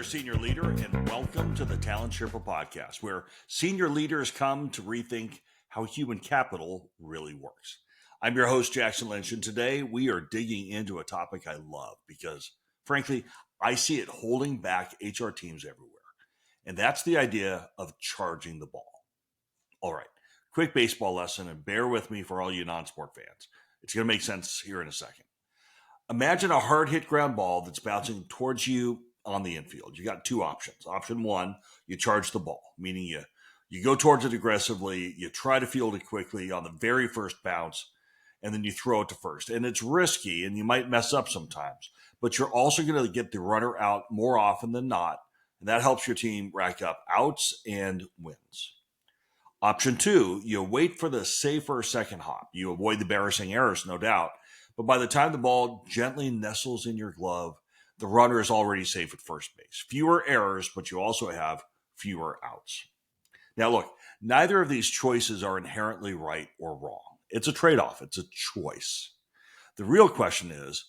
senior leader, and welcome to the Talent CHRO podcast, where senior leaders come to rethink how human capital really works. I'm your host, Jackson Lynch, and today we are digging into a topic I love because, frankly, I see it holding back HR teams everywhere, and that's the idea of charging the ball. All right, quick baseball lesson, and bear with me for all you non-sport fans. It's going to make sense here in a second. Imagine a hard-hit ground ball that's bouncing towards you on the infield. You got two options. Option one, you charge the ball, meaning you go towards it aggressively, you try to field it quickly on the very first bounce, and then you throw it to first. And it's risky, and you might mess up sometimes, but you're also going to get the runner out more often than not, and that helps your team rack up outs and wins. Option two, you wait for the safer second hop. You avoid the embarrassing errors, no doubt, but by the time the ball gently nestles in your glove, the runner is already safe at first base. Fewer errors, but you also have fewer outs. Now, look, neither of these choices are inherently right or wrong. It's a trade-off. It's a choice. The real question is,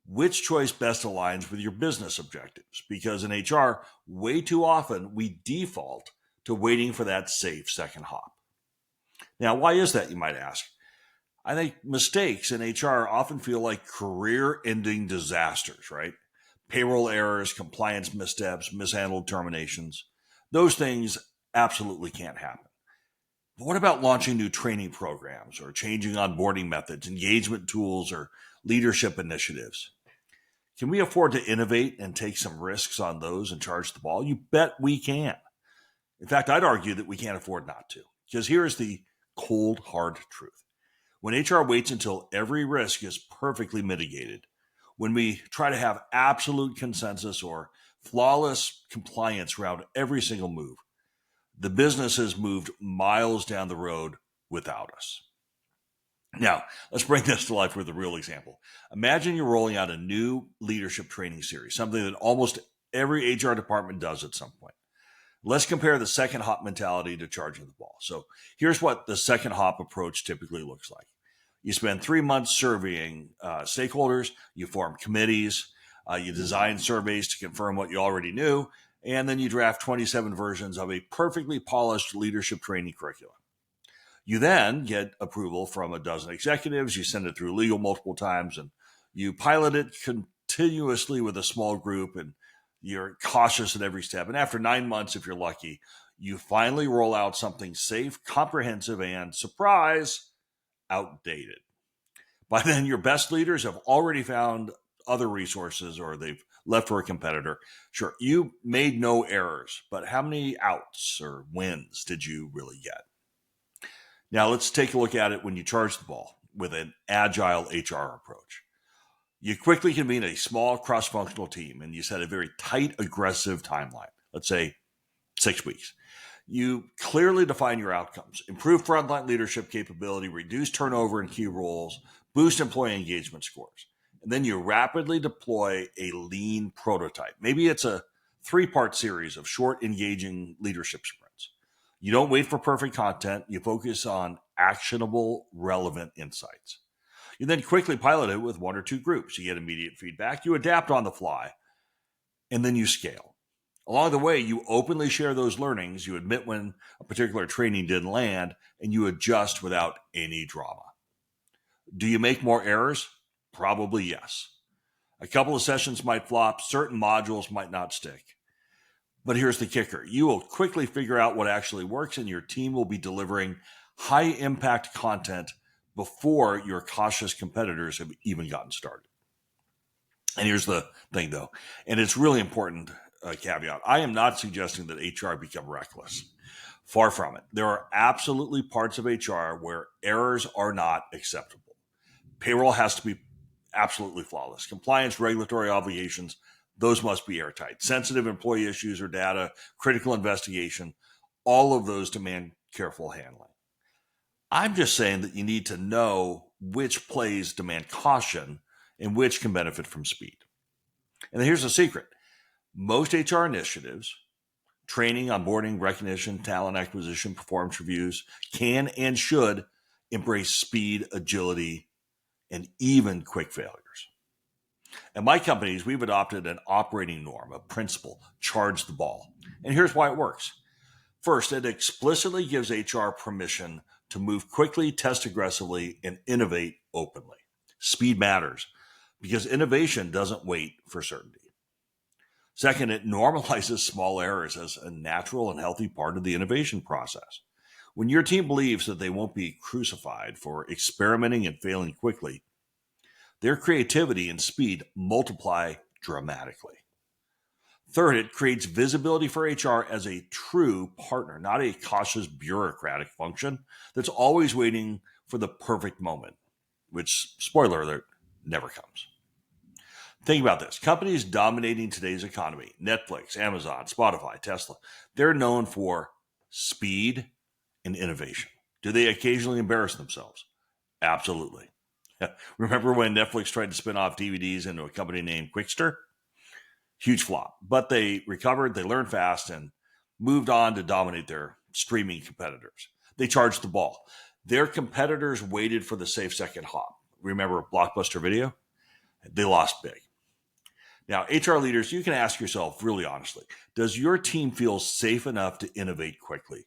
which choice best aligns with your business objectives? Because in HR, way too often, we default to waiting for that safe second hop. Now, why is that, you might ask? I think mistakes in HR often feel like career-ending disasters, right? Payroll errors, compliance missteps, mishandled terminations. Those things absolutely can't happen. But what about launching new training programs or changing onboarding methods, engagement tools, or leadership initiatives? Can we afford to innovate and take some risks on those and charge the ball? You bet we can. In fact, I'd argue that we can't afford not to, because here is the cold, hard truth. When HR waits until every risk is perfectly mitigated, when we try to have absolute consensus or flawless compliance around every single move, the business has moved miles down the road without us. Now, let's bring this to life with a real example. Imagine you're rolling out a new leadership training series, something that almost every HR department does at some point. Let's compare the second hop mentality to charging the ball. So here's what the second hop approach typically looks like. You spend 3 months surveying stakeholders, you form committees, you design surveys to confirm what you already knew, and then you draft 27 versions of a perfectly polished leadership training curriculum. You then get approval from a dozen executives, you send it through legal multiple times, and you pilot it continuously with a small group, and you're cautious at every step. And after 9 months, if you're lucky, you finally roll out something safe, comprehensive, and surprise, outdated. By then, your best leaders have already found other resources or they've left for a competitor. Sure, you made no errors, but how many outs or wins did you really get? Now, let's take a look at it when you charge the ball with an agile HR approach. You quickly convene a small cross-functional team and you set a very tight, aggressive timeline. Let's say 6 weeks. You clearly define your outcomes, improve frontline leadership capability, reduce turnover in key roles, boost employee engagement scores. And then you rapidly deploy a lean prototype. Maybe it's a 3-part series of short, engaging leadership sprints. You don't wait for perfect content. You focus on actionable, relevant insights. You then quickly pilot it with 1 or 2 groups. You get immediate feedback. You adapt on the fly, and then you scale. Along the way, you openly share those learnings, you admit when a particular training didn't land, and you adjust without any drama. Do you make more errors? Probably yes. A couple of sessions might flop, certain modules might not stick. But here's the kicker. You will quickly figure out what actually works, and your team will be delivering high-impact content before your cautious competitors have even gotten started. And here's the thing, though, and it's really important caveat. I am not suggesting that HR become reckless. Far from it. There are absolutely parts of HR where errors are not acceptable. Payroll has to be absolutely flawless. Compliance, regulatory obligations, those must be airtight. Sensitive employee issues or data, critical investigation, all of those demand careful handling. I'm just saying that you need to know which plays demand caution and which can benefit from speed. And here's the secret. Most HR initiatives, training, onboarding, recognition, talent acquisition, performance reviews, can and should embrace speed, agility, and even quick failures. At my companies, we've adopted an operating norm, a principle, charge the ball. And here's why it works. First, it explicitly gives HR permission to move quickly, test aggressively, and innovate openly. Speed matters because innovation doesn't wait for certainty. Second, it normalizes small errors as a natural and healthy part of the innovation process. When your team believes that they won't be crucified for experimenting and failing quickly, their creativity and speed multiply dramatically. Third, it creates visibility for HR as a true partner, not a cautious bureaucratic function that's always waiting for the perfect moment, which, spoiler alert, never comes. Think about this. Companies dominating today's economy, Netflix, Amazon, Spotify, Tesla, they're known for speed and innovation. Do they occasionally embarrass themselves? Absolutely. Remember when Netflix tried to spin off DVDs into a company named Quickster? Huge flop. But they recovered, they learned fast, and moved on to dominate their streaming competitors. They charged the ball. Their competitors waited for the safe second hop. Remember Blockbuster Video? They lost big. Now, HR leaders, you can ask yourself really honestly, does your team feel safe enough to innovate quickly?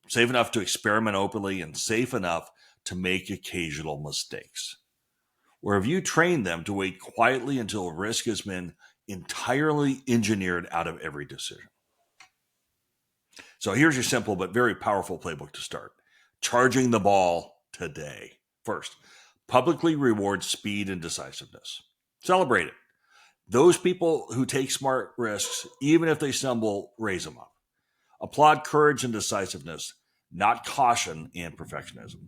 Safe enough to experiment openly, and safe enough to make occasional mistakes? Or have you trained them to wait quietly until risk has been entirely engineered out of every decision? So here's your simple but very powerful playbook to start. Charging the ball today. First, publicly reward speed and decisiveness. Celebrate it. Those people who take smart risks, even if they stumble, raise them up. Applaud courage and decisiveness, not caution and perfectionism.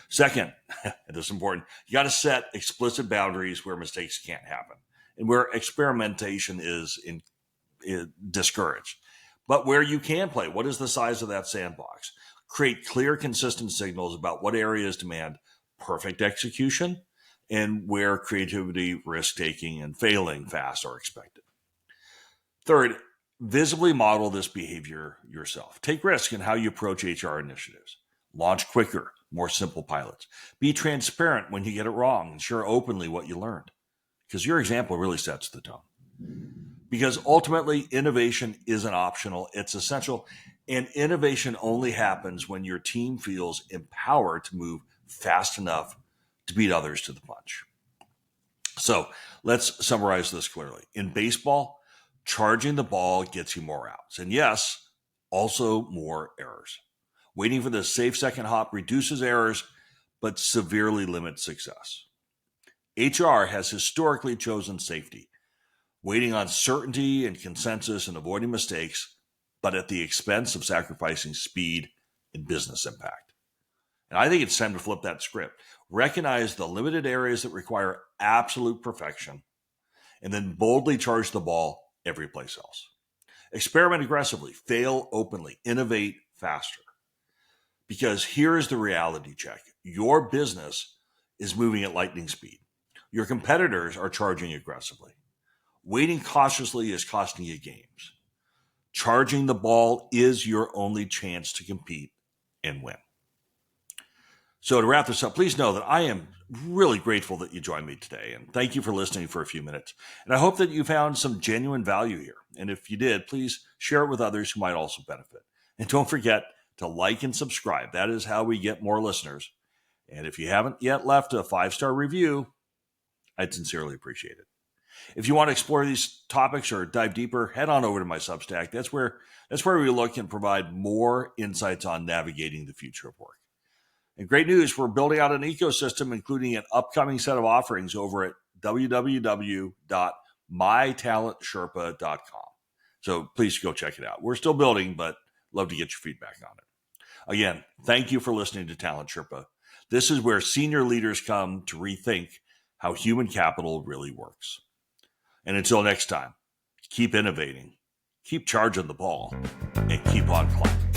Second, and this is important, you got to set explicit boundaries where mistakes can't happen and where experimentation is discouraged. But where you can play, what is the size of that sandbox? Create clear, consistent signals about what areas demand perfect execution and where creativity, risk-taking, and failing fast are expected. Third, visibly model this behavior yourself. Take risk in how you approach HR initiatives. Launch quicker, more simple pilots. Be transparent when you get it wrong and share openly what you learned, because your example really sets the tone. Because ultimately, innovation isn't optional, it's essential, and innovation only happens when your team feels empowered to move fast enough to beat others to the punch. So let's summarize this clearly. In baseball, charging the ball gets you more outs. And yes, also more errors. Waiting for the safe second hop reduces errors, but severely limits success. HR has historically chosen safety, waiting on certainty and consensus and avoiding mistakes, but at the expense of sacrificing speed and business impact. And I think it's time to flip that script. Recognize the limited areas that require absolute perfection, and then boldly charge the ball every place else. Experiment aggressively, fail openly, innovate faster. Because here is the reality check. Your business is moving at lightning speed. Your competitors are charging aggressively. Waiting cautiously is costing you games. Charging the ball is your only chance to compete and win. So to wrap this up, please know that I am really grateful that you joined me today, and thank you for listening for a few minutes. And I hope that you found some genuine value here. And if you did, please share it with others who might also benefit. And don't forget to like and subscribe. That is how we get more listeners. And if you haven't yet left a 5-star review, I'd sincerely appreciate it. If you want to explore these topics or dive deeper, head on over to my Substack. That's where we look and provide more insights on navigating the future of work. And great news, we're building out an ecosystem, including an upcoming set of offerings over at www.mytalentsherpa.com. So please go check it out. We're still building, but love to get your feedback on it. Again, thank you for listening to Talent Sherpa. This is where senior leaders come to rethink how human capital really works. And until next time, keep innovating, keep charging the ball, and keep on climbing.